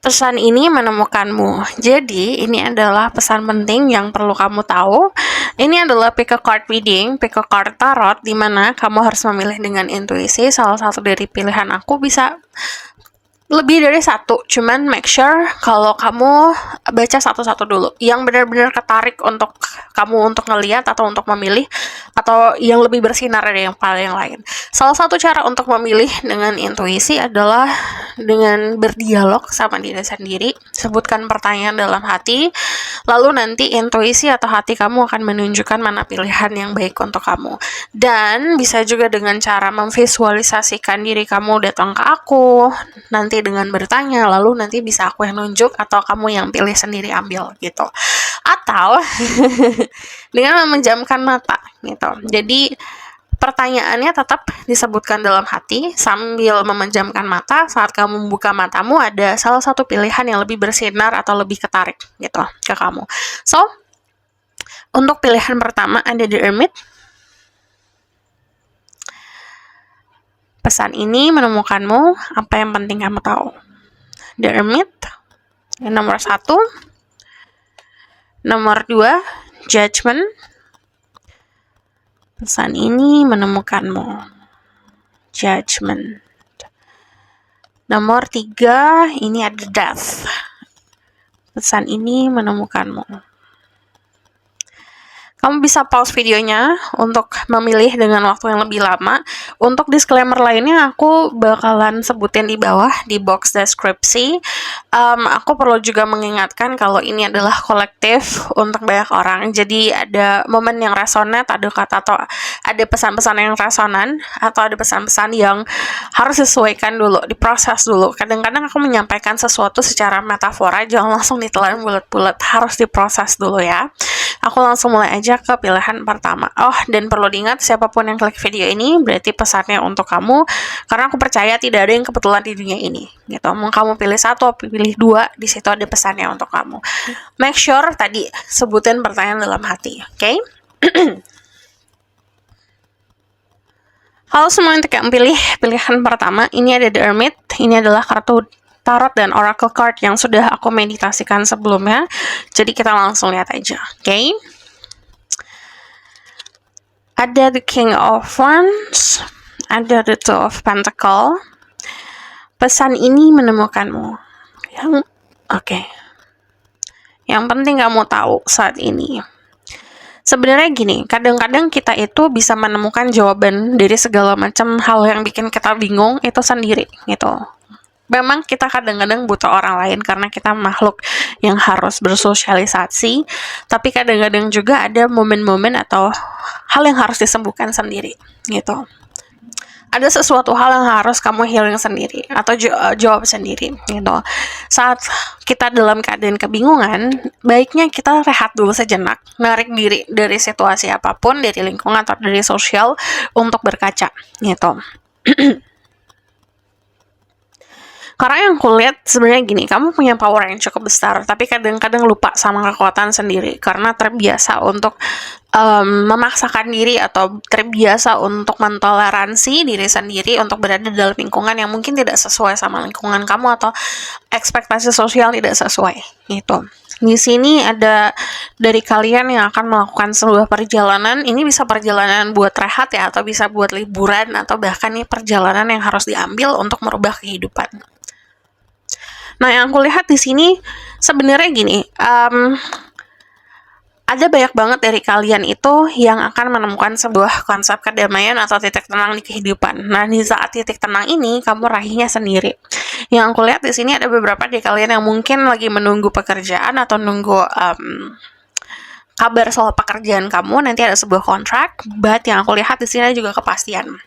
Pesan ini menemukanmu. Jadi, ini adalah pesan penting yang perlu kamu tahu. Ini adalah pick a card reading, pick a card tarot, di mana kamu harus memilih dengan intuisi. Salah satu dari pilihan aku bisa lebih dari satu, cuman make sure kalau kamu baca satu-satu dulu yang benar-benar ketarik untuk kamu untuk ngelihat atau untuk memilih, atau yang lebih bersinar dari yang paling lain. Salah satu cara untuk memilih dengan intuisi adalah dengan berdialog sama diri sendiri. Sebutkan pertanyaan dalam hati, lalu nanti intuisi atau hati kamu akan menunjukkan mana pilihan yang baik untuk kamu. Dan bisa juga dengan cara memvisualisasikan diri kamu datang ke aku, nanti dengan bertanya, lalu nanti bisa aku yang nunjuk atau kamu yang pilih sendiri ambil gitu. Atau dengan memejamkan mata gitu. Jadi pertanyaannya tetap disebutkan dalam hati sambil memejamkan mata. Saat kamu membuka matamu ada salah satu pilihan yang lebih bersinar atau lebih ketarik gitu ke kamu. So, untuk pilihan pertama ada The Hermit. Pesan ini menemukanmu, apa yang penting kamu tahu. The Hermit. Yang nomor 1. Nomor 2, Judgment. Pesan ini menemukanmu. Judgment. Nomor 3, ini ada Death. Pesan ini menemukanmu. Kamu bisa pause videonya untuk memilih dengan waktu yang lebih lama. Untuk disclaimer lainnya aku bakalan sebutin di bawah di box deskripsi. Aku perlu juga mengingatkan kalau ini adalah kolektif untuk banyak orang. Jadi ada momen yang resonate, ada kata atau ada pesan-pesan yang resonan, atau ada pesan-pesan yang harus disesuaikan dulu, diproses dulu. Kadang-kadang aku menyampaikan sesuatu secara metafora, jangan langsung ditelan bulat-bulat, harus diproses dulu ya. Aku langsung mulai aja ke pilihan pertama. Oh, dan perlu diingat siapapun yang klik video ini berarti pesannya untuk kamu, karena aku percaya tidak ada yang kebetulan di dunia ini gitu. Mau kamu pilih satu, pilih dua, di situ ada pesannya untuk kamu. Make sure tadi sebutin pertanyaan dalam hati, oke? Halo semua, untuk yang pilih pilihan pertama, ini ada The Hermit. Ini adalah kartu tarot dan oracle card yang sudah aku meditasikan sebelumnya. Jadi kita langsung lihat aja, oke? Ada The King of Wands, ada The Two of Pentacles. Pesan ini menemukanmu. Oke. Yang penting kamu tahu saat ini. Sebenarnya gini, kadang-kadang kita itu bisa menemukan jawaban dari segala macam hal yang bikin kita bingung itu sendiri gitu. Memang kita kadang-kadang butuh orang lain karena kita makhluk yang harus bersosialisasi, tapi kadang-kadang juga ada momen-momen atau hal yang harus disembuhkan sendiri gitu. Ada sesuatu hal yang harus kamu healing sendiri atau jawab sendiri gitu. Saat kita dalam keadaan kebingungan, baiknya kita rehat dulu sejenak, narik diri dari situasi apapun, dari lingkungan atau dari sosial untuk berkaca gitu. Karena yang kulihat sebenarnya gini, kamu punya power yang cukup besar, tapi kadang-kadang lupa sama kekuatan sendiri karena terbiasa untuk memaksakan diri atau terbiasa untuk mentoleransi diri sendiri untuk berada dalam lingkungan yang mungkin tidak sesuai sama lingkungan kamu atau ekspektasi sosial tidak sesuai gitu. Di sini ada dari kalian yang akan melakukan sebuah perjalanan. Ini bisa perjalanan buat rehat ya, atau bisa buat liburan, atau bahkan nih perjalanan yang harus diambil untuk merubah kehidupan. Nah, yang aku lihat di sini sebenarnya gini, ada banyak banget dari kalian itu yang akan menemukan sebuah konsep kedamaian atau titik tenang di kehidupan. Nah, di saat titik tenang ini kamu raihnya sendiri. Yang aku lihat di sini ada beberapa dari kalian yang mungkin lagi menunggu pekerjaan atau nunggu kabar soal pekerjaan kamu, nanti ada sebuah kontrak. But yang aku lihat di sini juga kepastian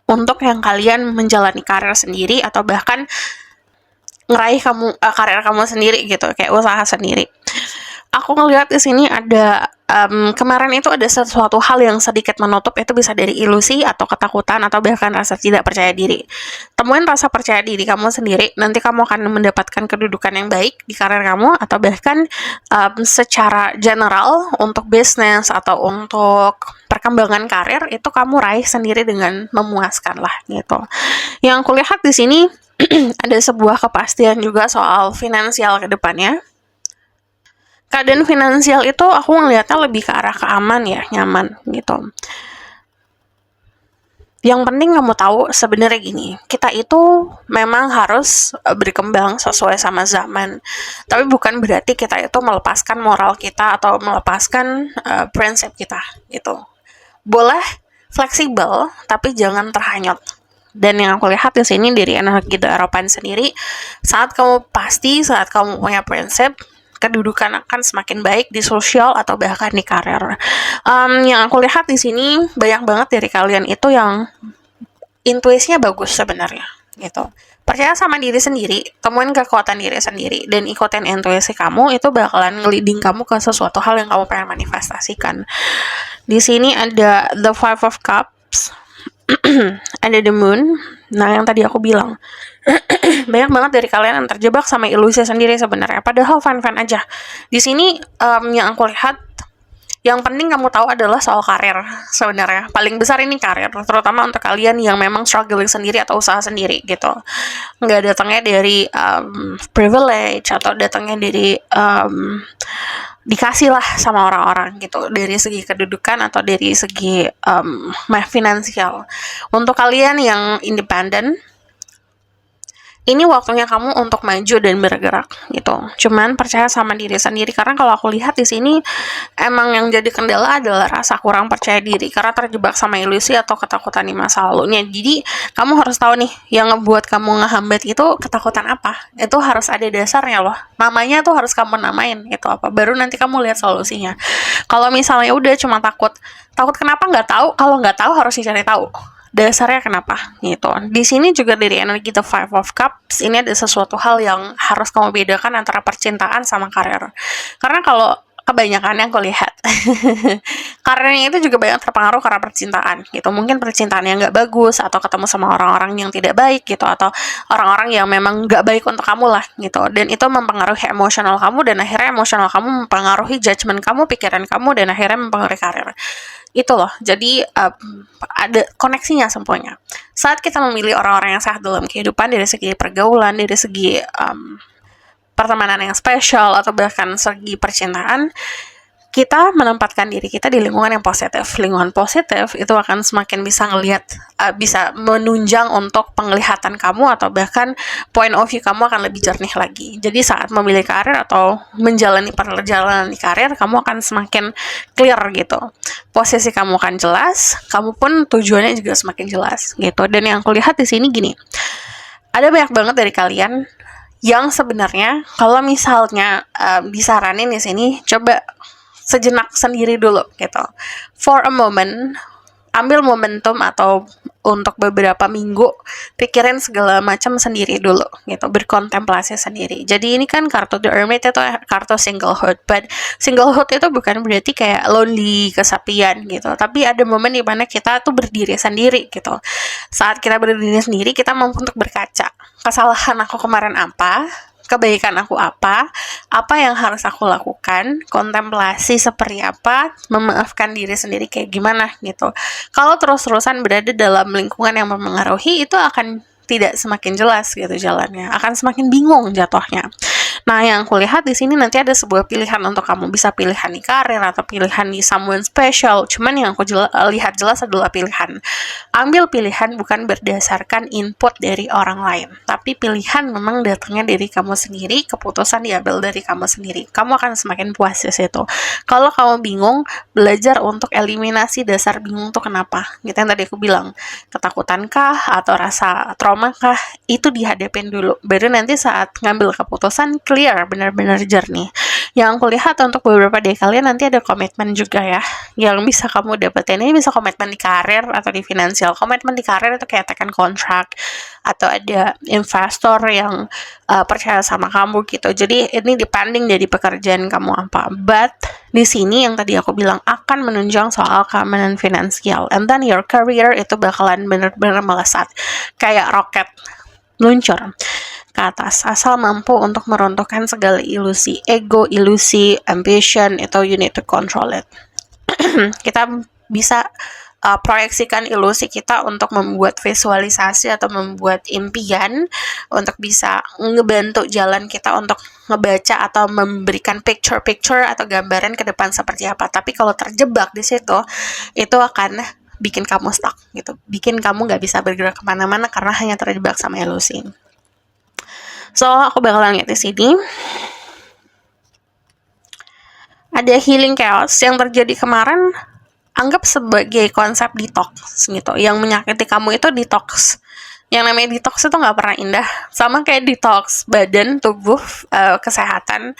untuk yang kalian menjalani karir sendiri atau bahkan ngeraih karir kamu sendiri gitu, kayak usaha sendiri. Aku ngelihat di sini ada kemarin itu ada sesuatu hal yang sedikit menutup, itu bisa dari ilusi atau ketakutan atau bahkan rasa tidak percaya diri. Temuin rasa percaya diri kamu sendiri, nanti kamu akan mendapatkan kedudukan yang baik di karir kamu, atau bahkan secara general untuk bisnis atau untuk perkembangan karir itu kamu raih sendiri dengan memuaskan lah gitu. Yang aku lihat di sini ada sebuah kepastian juga soal finansial ke depannya. Keadaan finansial itu aku ngelihatnya lebih ke arah keaman ya, nyaman gitu. Yang penting kamu tahu sebenarnya gini, kita itu memang harus berkembang sesuai sama zaman. Tapi bukan berarti kita itu melepaskan moral kita atau melepaskan prinsip kita gitu. Boleh fleksibel, tapi jangan terhanyut. Dan yang aku lihat di sini dari energi The Hierophant sendiri, saat kamu punya prinsip, kedudukan akan semakin baik di sosial atau bahkan di karir. Yang aku lihat di sini banyak banget dari kalian itu yang intuisinya bagus sebenarnya gitu. Percaya sama diri sendiri, temuin kekuatan diri sendiri, dan ikutin intuisi kamu, itu bakalan ngeliding kamu ke sesuatu hal yang kamu pengen manifestasikan. Di sini ada the Five of Cups, ada the Moon. Nah, yang tadi aku bilang, banyak banget dari kalian yang terjebak sama ilusi sendiri sebenarnya. Padahal fan-fan aja. Di sini yang aku lihat, yang penting kamu tahu adalah soal karir sebenarnya. Paling besar ini karir, terutama untuk kalian yang memang struggling sendiri atau usaha sendiri gitu. Nggak datangnya dari privilege atau datangnya dari dikasih lah sama orang-orang gitu, dari segi kedudukan atau dari segi finansial. Untuk kalian yang independen, ini waktunya kamu untuk maju dan bergerak gitu. Cuman percaya sama diri sendiri, karena kalau aku lihat di sini emang yang jadi kendala adalah rasa kurang percaya diri karena terjebak sama ilusi atau ketakutan di masa lalunya. Jadi kamu harus tahu nih, yang ngebuat kamu ngehambat itu ketakutan apa. Itu harus ada dasarnya loh. Namanya tuh harus kamu namain itu apa. Baru nanti kamu lihat solusinya. Kalau misalnya udah cuma takut kenapa nggak tahu? Kalau nggak tahu harus dicari tahu. Dasarnya kenapa gitu. Di sini juga dari energi The Five of Cups, ini ada sesuatu hal yang harus kamu bedakan antara percintaan sama karir. Karena kalau kebanyakan yang aku lihat karirnya itu juga banyak terpengaruh karena percintaan gitu. Mungkin percintaan yang nggak bagus, atau ketemu sama orang-orang yang tidak baik gitu, atau orang-orang yang memang nggak baik untuk kamu lah gitu. Dan itu mempengaruhi emosional kamu, dan akhirnya emosional kamu mempengaruhi judgement kamu, pikiran kamu, dan akhirnya mempengaruhi karir. Itu loh, jadi ada koneksinya semuanya. Saat kita memilih orang-orang yang sehat dalam kehidupan, dari segi pergaulan, dari segi pertemanan yang spesial, atau bahkan segi percintaan, kita menempatkan diri kita di lingkungan yang positif. Lingkungan positif itu akan semakin bisa ngelihat, bisa menunjang untuk penglihatan kamu, atau bahkan point of view kamu akan lebih jernih lagi. Jadi saat memilih karir atau menjalani perjalanan di karir, kamu akan semakin clear gitu. Posisi kamu akan jelas, kamu pun tujuannya juga semakin jelas gitu. Dan yang aku lihat di sini gini, ada banyak banget dari kalian yang sebenarnya kalau misalnya disaranin di sini, coba sejenak sendiri dulu gitu. For a moment, ambil momentum atau untuk beberapa minggu pikirin segala macam sendiri dulu gitu, berkontemplasi sendiri. Jadi ini kan kartu The Hermit itu kartu singlehood, but singlehood itu bukan berarti kayak lonely, kesepian gitu, tapi ada momen di mana kita tuh berdiri sendiri gitu. Saat kita berdiri sendiri, kita mampu untuk berkaca, kesalahan aku kemarin apa, kebaikan aku apa yang harus aku lakukan, kontemplasi seperti apa, memaafkan diri sendiri kayak gimana gitu. Kalau terus-terusan berada dalam lingkungan yang mempengaruhi, itu akan tidak semakin jelas gitu jalannya, akan semakin bingung jatuhnya. Nah, yang aku lihat di sini nanti ada sebuah pilihan untuk kamu, bisa pilihan di karir atau pilihan di someone special. Cuman yang aku lihat jelas adalah pilihan. Ambil pilihan bukan berdasarkan input dari orang lain, tapi pilihan memang datangnya dari kamu sendiri, keputusan diambil dari kamu sendiri. Kamu akan semakin puas di situ. Kalau kamu bingung, belajar untuk eliminasi dasar bingung tuh kenapa. Gitu yang tadi aku bilang, ketakutan kah atau rasa trauma kah, itu dihadapin dulu. Baru nanti saat ngambil keputusan clear, benar-benar jernih. Yang aku lihat untuk beberapa dari kalian nanti ada komitmen juga ya, yang bisa kamu dapetin. Ini bisa komitmen di karir atau di finansial. Komitmen di karir itu kayak tekan kontrak, atau ada investor yang percaya sama kamu gitu. Jadi ini depending dari pekerjaan kamu apa. But di sini yang tadi aku bilang akan menunjang soal keamanan finansial. And then your career itu bakalan benar-benar melesat kayak roket meluncur ke atas, asal mampu untuk meruntuhkan segala ilusi, ego, ilusi, ambition, itu you need to control it. Kita bisa proyeksikan ilusi kita untuk membuat visualisasi atau membuat impian untuk bisa ngebantu jalan kita untuk ngebaca atau memberikan picture-picture atau gambaran ke depan seperti apa. Tapi kalau terjebak di situ, itu akan bikin kamu stuck gitu, bikin kamu nggak bisa bergerak kemana-mana karena hanya terjebak sama ilusi. So, aku bakalan lihat di sini. Ada healing chaos yang terjadi kemarin, anggap sebagai konsep detox gitu. Yang menyakiti kamu itu detox. Yang namanya detox itu nggak pernah indah. Sama kayak detox badan, tubuh, kesehatan.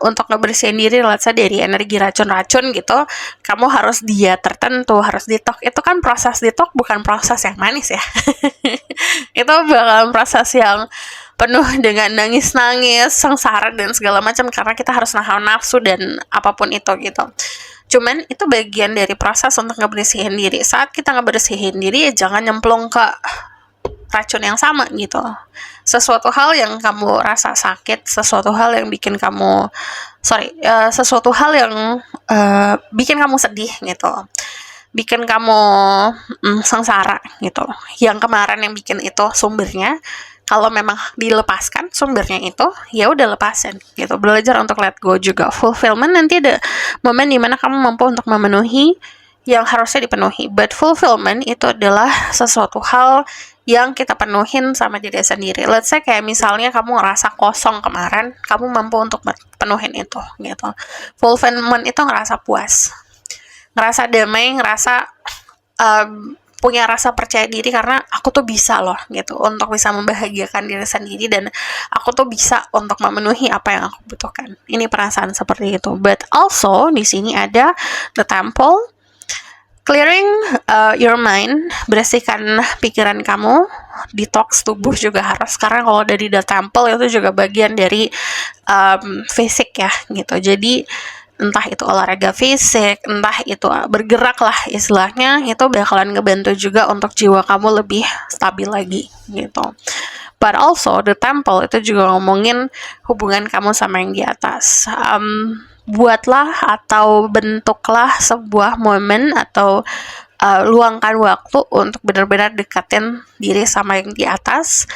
Untuk ngebersihin diri, let's say dari energi racun-racun gitu, kamu harus diet tertentu, harus detox. Itu kan proses detox bukan proses yang manis ya. Itu bakalan proses yang penuh dengan nangis-nangis, sengsara dan segala macam karena kita harus nahan nafsu dan apapun itu gitu. Cuman itu bagian dari proses untuk ngebersihin diri. Saat kita ngebersihin diri, ya jangan nyemplung ke racun yang sama gitu. Sesuatu hal yang kamu rasa sakit, sesuatu hal yang bikin kamu sesuatu hal yang bikin kamu sedih gitu, bikin kamu sengsara gitu. Yang kemarin yang bikin itu sumbernya, kalau memang dilepaskan sumbernya itu, ya udah lepasin gitu. Belajar untuk let go juga. Fulfillment, nanti ada momen dimana kamu mampu untuk memenuhi yang harusnya dipenuhi. But fulfillment itu adalah sesuatu hal yang kita penuhin sama diri sendiri. Let's say kayak misalnya kamu ngerasa kosong kemarin, kamu mampu untuk penuhin itu gitu. Fulfillment itu ngerasa puas, ngerasa damai, ngerasa punya rasa percaya diri karena aku tuh bisa loh gitu untuk bisa membahagiakan diri sendiri dan aku tuh bisa untuk memenuhi apa yang aku butuhkan. Ini perasaan seperti itu. But also di sini ada the temple, clearing your mind, bersihkan pikiran kamu, detox tubuh juga harus, karena kalau dari the temple itu juga bagian dari fisik ya gitu. Jadi entah itu olahraga fisik, entah itu bergerak lah istilahnya, itu bakalan ngebantu juga untuk jiwa kamu lebih stabil lagi gitu. But also the temple itu juga ngomongin hubungan kamu sama yang di atas. Buatlah atau bentuklah sebuah momen atau luangkan waktu untuk benar-benar deketin diri sama yang di atas,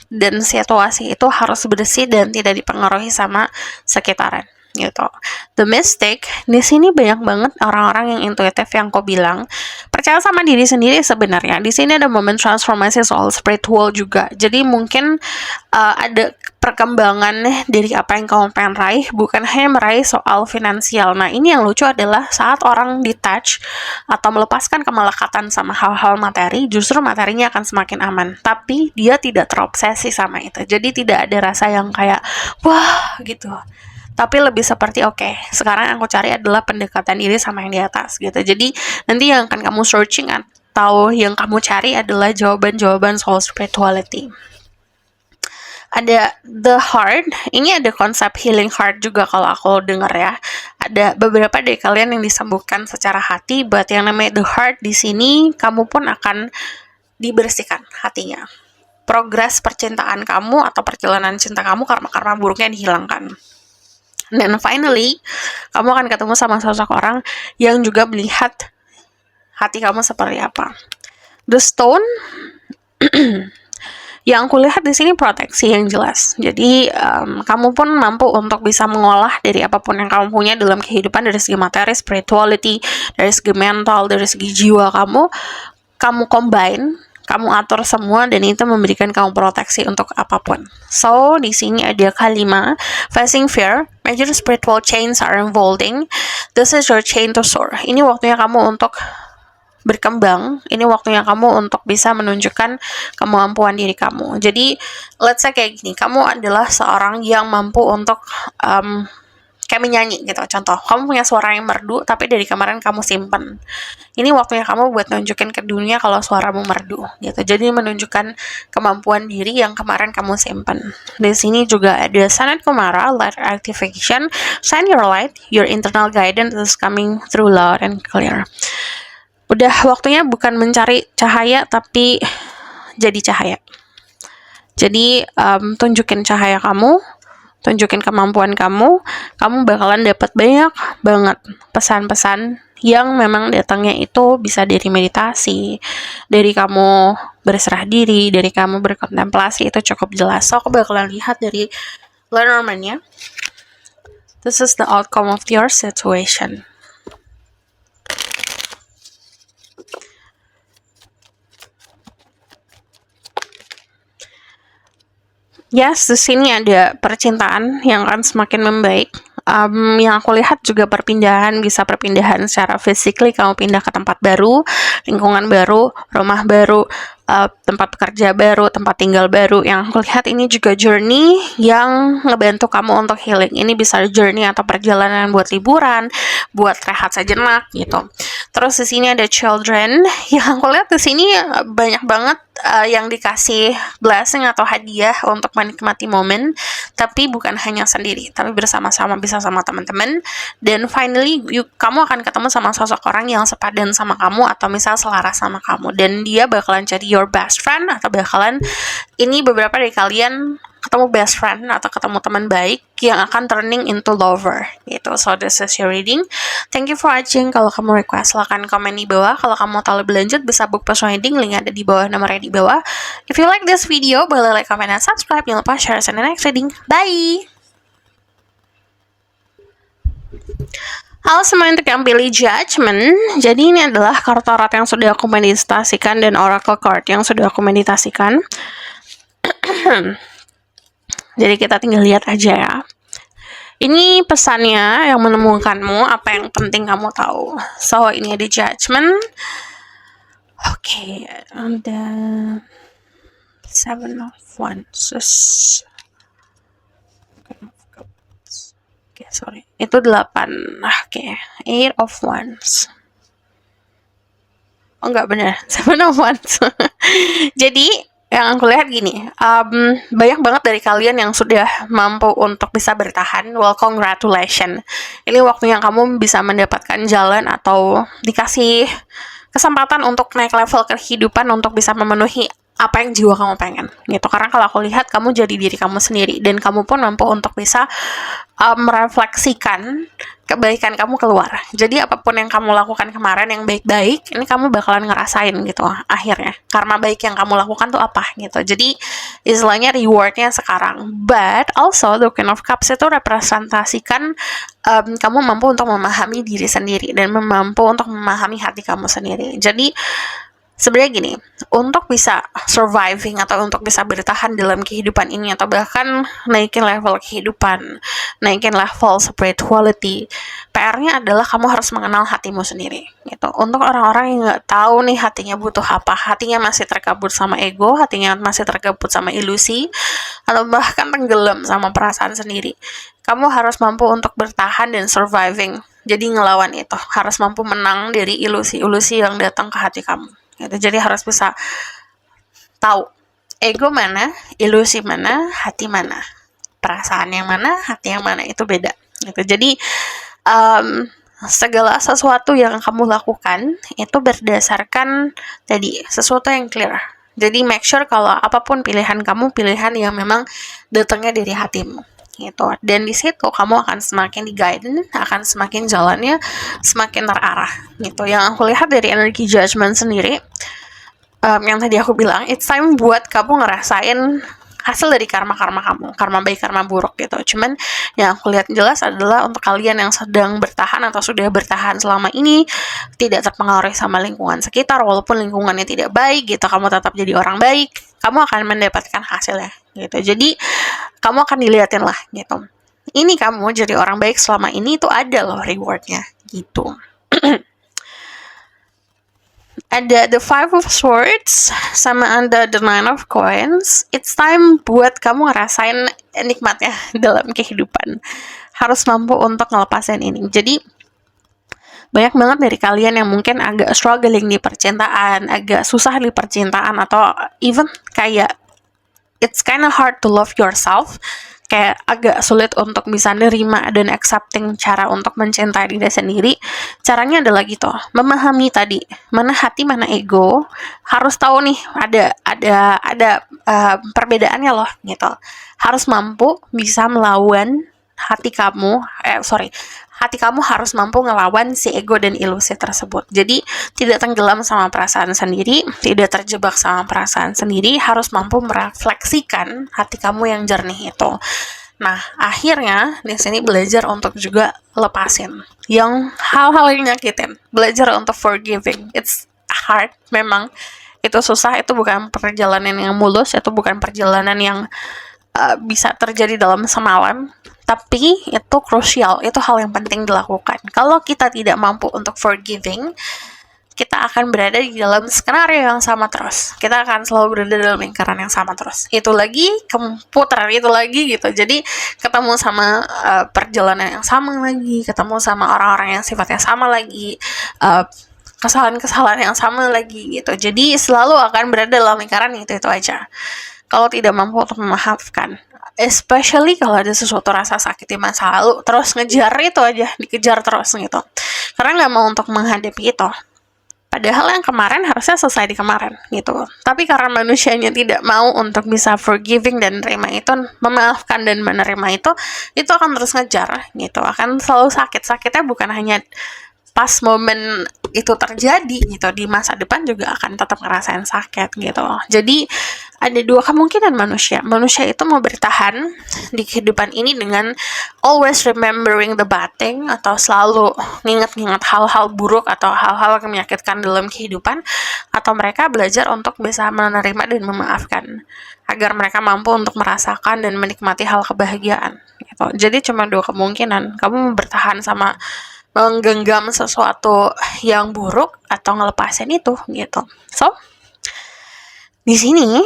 dan situasi itu harus bersih dan tidak dipengaruhi sama sekitaran gitu. The mistake di sini banyak banget orang-orang yang intuitif yang kau bilang percaya sama diri sendiri. Sebenarnya di sini ada momen transformasi soal spiritual juga. Jadi mungkin ada perkembangan dari apa yang kamu pengen raih, bukan hanya meraih soal finansial. Nah, ini yang lucu adalah saat orang detach atau melepaskan kemelekatan sama hal-hal materi, justru materinya akan semakin aman. Tapi dia tidak terobsesi sama itu. Jadi tidak ada rasa yang kayak wah gitu. Tapi lebih seperti oke, sekarang yang aku cari adalah pendekatan diri sama yang di atas gitu. Jadi nanti yang akan kamu searching atau yang kamu cari adalah jawaban-jawaban soal spirituality. Ada the heart, ini ada konsep healing heart juga kalau aku dengar ya. Ada beberapa dari kalian yang disembuhkan secara hati, but yang namanya the heart di sini kamu pun akan dibersihkan hatinya. Progres percintaan kamu atau perjalanan cinta kamu, karma-karma buruknya dihilangkan. Dan finally, kamu akan ketemu sama sosok orang yang juga melihat hati kamu seperti apa. The stone, yang aku lihat di sini proteksi yang jelas. Jadi kamu pun mampu untuk bisa mengolah dari apapun yang kamu punya dalam kehidupan, dari segi materi, spirituality, dari segi mental, dari segi jiwa kamu combine, kamu atur semua, dan itu memberikan kamu proteksi untuk apapun. So, di sini ada kalimat facing fear, major spiritual chains are unfolding. This is your chain to soar. Ini waktunya kamu untuk berkembang. Ini waktunya kamu untuk bisa menunjukkan kemampuan diri kamu. Jadi, let's say kayak gini, kamu adalah seorang yang mampu untuk kayak menyanyi gitu. Contoh, kamu punya suara yang merdu, tapi dari kemarin kamu simpen. Ini waktunya kamu buat nunjukin ke dunia kalau suaramu merdu gitu. Jadi menunjukkan kemampuan diri yang kemarin kamu simpen. Di sini juga ada Sanat Kumara, light activation, shine your light, your internal guidance is coming through loud and clear. Udah waktunya bukan mencari cahaya, tapi jadi cahaya. Jadi tunjukin cahaya kamu, tunjukin kemampuan kamu bakalan dapat banyak banget pesan-pesan yang memang datangnya itu bisa dari meditasi, dari kamu berserah diri, dari kamu berkontemplasi, itu cukup jelas. So, aku bakalan lihat dari Lenormand-nya. This is the outcome of your situation. Yes, di sini ada percintaan yang akan semakin membaik. Yang aku lihat juga perpindahan secara physically, kamu pindah ke tempat baru, lingkungan baru, rumah baru, tempat bekerja baru, tempat tinggal baru. Yang aku lihat ini juga journey yang ngebantu kamu untuk healing. Ini bisa journey atau perjalanan buat liburan, buat rehat sejenak gitu. Terus di sini ada children. Yang aku lihat di sini banyak banget yang dikasih blessing atau hadiah untuk menikmati momen, tapi bukan hanya sendiri, tapi bersama-sama, bisa sama teman-teman. Dan finally kamu akan ketemu sama sosok orang yang sepadan sama kamu atau misal selaras sama kamu, dan dia bakalan jadi your best friend, atau bakalan ini beberapa dari kalian ketemu best friend atau ketemu teman baik yang akan turning into lover gitu. So this is your reading. Thank you for watching. Kalau kamu request silahkan komen di bawah. Kalau kamu tahu lebih lanjut bisa book personal reading, link ada di bawah, nomornya di bawah. If you like this video, boleh like, comment, dan subscribe. Jangan lupa share in the next reading. Bye. Halo semuanya, untuk yang pilih Judgment, jadi ini adalah kartu tarot yang sudah aku meditasikan dan oracle card yang sudah aku meditasikan. Jadi kita tinggal lihat aja ya. Ini pesannya yang menemukanmu, apa yang penting kamu tahu. So, ini ada Judgment. Oke, ada 7 of Wands. Oke, sorry. Itu 8. Oke, 8 of Wands. Oh, enggak benar. 7 of Wands. Jadi, yang aku lihat gini, banyak banget dari kalian yang sudah mampu untuk bisa bertahan. Well, congratulations. Ini waktunya kamu bisa mendapatkan jalan atau dikasih kesempatan untuk naik level kehidupan, untuk bisa memenuhi apa yang jiwa kamu pengen gitu. Karena kalau aku lihat kamu jadi diri kamu sendiri, dan kamu pun mampu untuk bisa merefleksikan kebaikan kamu keluar. Jadi apapun yang kamu lakukan kemarin yang baik-baik, ini kamu bakalan ngerasain gitu akhirnya. Karma baik yang kamu lakukan tuh apa gitu. Jadi istilahnya rewardnya sekarang. But also the Queen of Cups itu representasikan kamu mampu untuk memahami diri sendiri dan mampu untuk memahami hati kamu sendiri. Jadi sebenarnya gini, untuk bisa surviving atau untuk bisa bertahan dalam kehidupan ini, atau bahkan naikin level kehidupan, naikin level spirituality, PR-nya adalah kamu harus mengenal hatimu sendiri gitu. Untuk orang-orang yang nggak tahu nih hatinya butuh apa, hatinya masih terkabut sama ego, hatinya masih terkabut sama ilusi, atau bahkan tenggelam sama perasaan sendiri, kamu harus mampu untuk bertahan dan surviving. Jadi ngelawan itu, harus mampu menang dari ilusi-ilusi yang datang ke hati kamu gitu. Jadi harus bisa tahu ego mana, ilusi mana, hati mana, perasaan yang mana, hati yang mana, itu beda gitu. Jadi segala sesuatu yang kamu lakukan itu berdasarkan tadi sesuatu yang clear. Jadi make sure kalau apapun pilihan kamu, pilihan yang memang datangnya dari hatimu gitu. Dan di situ kamu akan semakin di-guide, akan semakin jalannya semakin terarah gitu. Yang aku lihat dari energi Judgment sendiri, yang tadi aku bilang, it's time buat kamu ngerasain hasil dari karma-karma kamu, karma baik, karma buruk gitu. Cuman yang aku lihat jelas adalah untuk kalian yang sedang bertahan atau sudah bertahan selama ini, tidak terpengaruh sama lingkungan sekitar, walaupun lingkungannya tidak baik gitu, kamu tetap jadi orang baik, kamu akan mendapatkan hasilnya gitu. Jadi kamu akan dilihatin lah gitu, ini kamu jadi orang baik selama ini, itu ada loh rewardnya gitu. Ada the 5 of Swords sama ada the 9 of Coins. It's time buat kamu ngerasain nikmatnya dalam kehidupan. Harus mampu untuk ngelepasin ini. Jadi banyak banget dari kalian yang mungkin agak struggling di percintaan, agak susah di percintaan, atau even kayak it's kinda hard to love yourself. kayak agak sulit untuk bisa nerima dan accepting cara untuk mencintai diri sendiri, caranya adalah gitu, memahami tadi, mana hati, mana ego, harus tahu nih ada perbedaannya loh gitu. Harus mampu bisa melawan hati kamu, hati kamu harus mampu ngelawan si ego dan ilusi tersebut. Jadi tidak tenggelam sama perasaan sendiri, tidak terjebak sama perasaan sendiri, harus mampu merefleksikan hati kamu yang jernih itu. Nah, akhirnya di sini belajar untuk juga lepasin yang hal-hal yang nyakitin. Belajar untuk forgiving. It's hard, memang. Itu susah, itu bukan perjalanan yang mulus, itu bukan perjalanan yang bisa terjadi dalam semalam, tapi itu krusial, itu hal yang penting dilakukan. Kalau kita tidak mampu untuk forgiving, kita akan berada di dalam skenario yang sama terus. Kita akan selalu berada dalam lingkaran yang sama terus. Itu lagi, komputer itu lagi gitu. Jadi ketemu sama perjalanan yang sama lagi, ketemu sama orang-orang yang sifatnya sama lagi, kesalahan-kesalahan yang sama lagi gitu. Jadi selalu akan berada dalam lingkaran itu aja. Kalau tidak mampu untuk memaafkan, especially kalau ada sesuatu rasa sakit di masa lalu, terus ngejar itu aja, dikejar terus gitu. Karena nggak mau untuk menghadapi itu. Padahal yang kemarin harusnya selesai di kemarin gitu. Tapi karena manusianya tidak mau untuk bisa forgiving dan menerima itu, memaafkan dan menerima itu akan terus ngejar gitu. Akan selalu sakit. Sakitnya bukan hanya pas momen itu terjadi gitu, di masa depan juga akan tetap ngerasain sakit gitu. Jadi ada dua kemungkinan manusia itu mau bertahan di kehidupan ini dengan always remembering the bad thing, atau selalu nginget-nginget hal-hal buruk atau hal-hal yang menyakitkan dalam kehidupan, atau mereka belajar untuk bisa menerima dan memaafkan agar mereka mampu untuk merasakan dan menikmati hal kebahagiaan gitu. Jadi cuma dua kemungkinan, kamu mau bertahan sama menggenggam sesuatu yang buruk atau ngelepasin itu gitu. So, di sini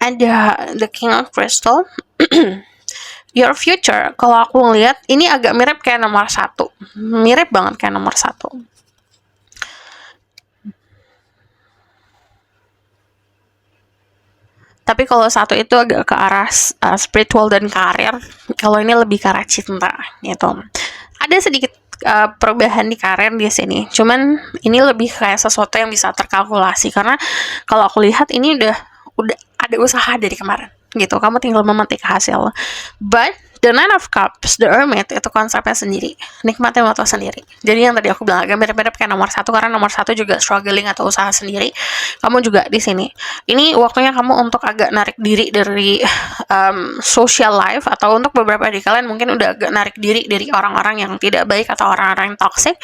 ada The King of Crystal. Your future, kalau aku ngeliat ini agak mirip kayak nomor 1. Mirip banget kayak nomor 1. Tapi kalau 1 itu agak ke arah spiritual dan karir. Kalau ini lebih ke arah cinta gitu. Ada sedikit perubahan di karir di sini. Cuman ini lebih kayak sesuatu yang bisa terkalkulasi, karena kalau aku lihat ini udah ada usaha dari kemarin gitu. Kamu tinggal memetik hasil. But the Nine of Cups, the Hermit, itu konsepnya sendiri. Nikmatin waktu sendiri. Jadi yang tadi aku bilang agak mirip-mirip kayak nomor 1, karena nomor 1 juga struggling atau usaha sendiri. Kamu juga di sini. Ini waktunya kamu untuk agak narik diri dari social life, atau untuk beberapa dari kalian mungkin udah agak narik diri dari orang-orang yang tidak baik atau orang-orang yang toxic.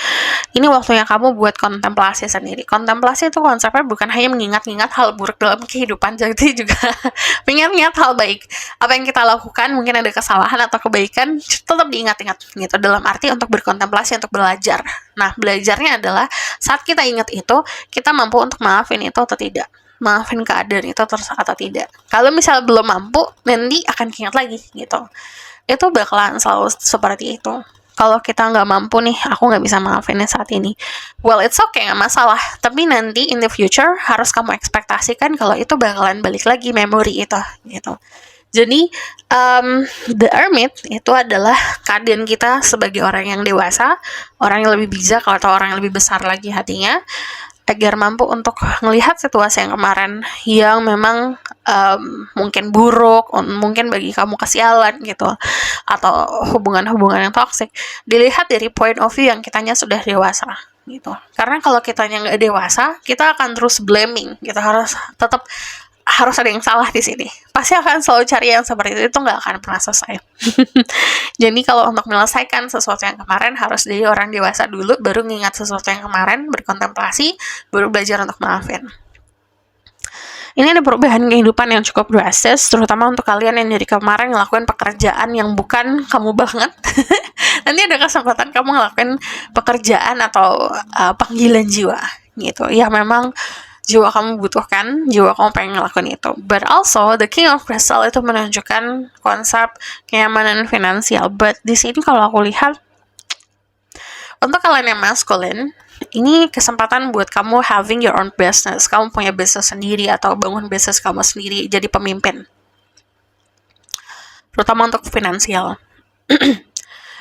Ini waktunya kamu buat kontemplasi sendiri. Kontemplasi itu konsepnya bukan hanya mengingat-ingat hal buruk dalam kehidupan, jadi juga mengingat-ingat hal baik. Apa yang kita lakukan, mungkin ada kesalahan atau kebaikan, tetap diingat-ingat gitu, dalam arti untuk berkontemplasi, untuk belajar. Nah, belajarnya adalah saat kita ingat itu, kita mampu untuk maafin itu atau tidak, maafin keadaan itu terus atau tidak. Kalau misal belum mampu, nanti akan ingat lagi gitu. Itu bakalan selalu seperti itu. Kalau kita nggak mampu nih, aku nggak bisa maafinnya saat ini, well it's okay, nggak masalah. Tapi nanti in the future harus kamu ekspektasikan kalau itu bakalan balik lagi memori itu gitu. Jadi the Hermit itu adalah keadaan kita sebagai orang yang dewasa, orang yang lebih bijak atau orang yang lebih besar lagi hatinya, agar mampu untuk melihat situasi yang kemarin yang memang mungkin buruk, mungkin bagi kamu kesialan gitu, atau hubungan-hubungan yang toxic, dilihat dari point of view yang kitanya sudah dewasa gitu. Karena kalau kitanya nggak dewasa, kita akan terus blaming, kita harus ada yang salah di sini. Pasti akan selalu cari yang seperti itu nggak akan pernah selesai. Jadi kalau untuk menyelesaikan sesuatu yang kemarin, harus dari orang dewasa dulu, baru mengingat sesuatu yang kemarin, berkontemplasi, baru belajar untuk maafin. Ini ada perubahan kehidupan yang cukup drastis, terutama untuk kalian yang dari kemarin ngelakuin pekerjaan yang bukan kamu banget. Nanti ada kesempatan kamu ngelakuin pekerjaan atau panggilan jiwa gitu. Ya memang jiwa kamu butuhkan, jiwa kamu pengen ngelakuin itu. But also, the King of Crystal itu menunjukkan konsep kenyamanan finansial. But di sini kalau aku lihat, untuk kalian yang maskulin, ini kesempatan buat kamu having your own business. Kamu punya bisnis sendiri atau bangun bisnis kamu sendiri, jadi pemimpin. terutama untuk finansial.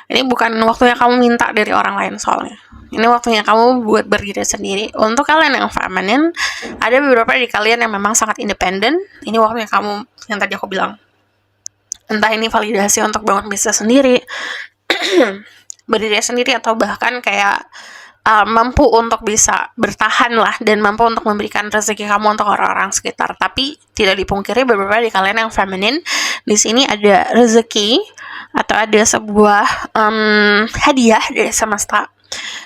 Ini bukan waktunya kamu minta dari orang lain soalnya. Ini waktunya kamu buat berdiri sendiri. Untuk kalian yang feminine, ada beberapa dari kalian yang memang sangat independen. Ini waktunya kamu, yang tadi aku bilang, entah ini validasi untuk bangun bisnis sendiri, berdiri sendiri, atau bahkan kayak mampu untuk bisa bertahan lah, dan mampu untuk memberikan rezeki kamu untuk orang-orang sekitar. Tapi tidak dipungkiri beberapa dari kalian yang feminine, di sini ada rezeki atau ada sebuah hadiah dari semesta,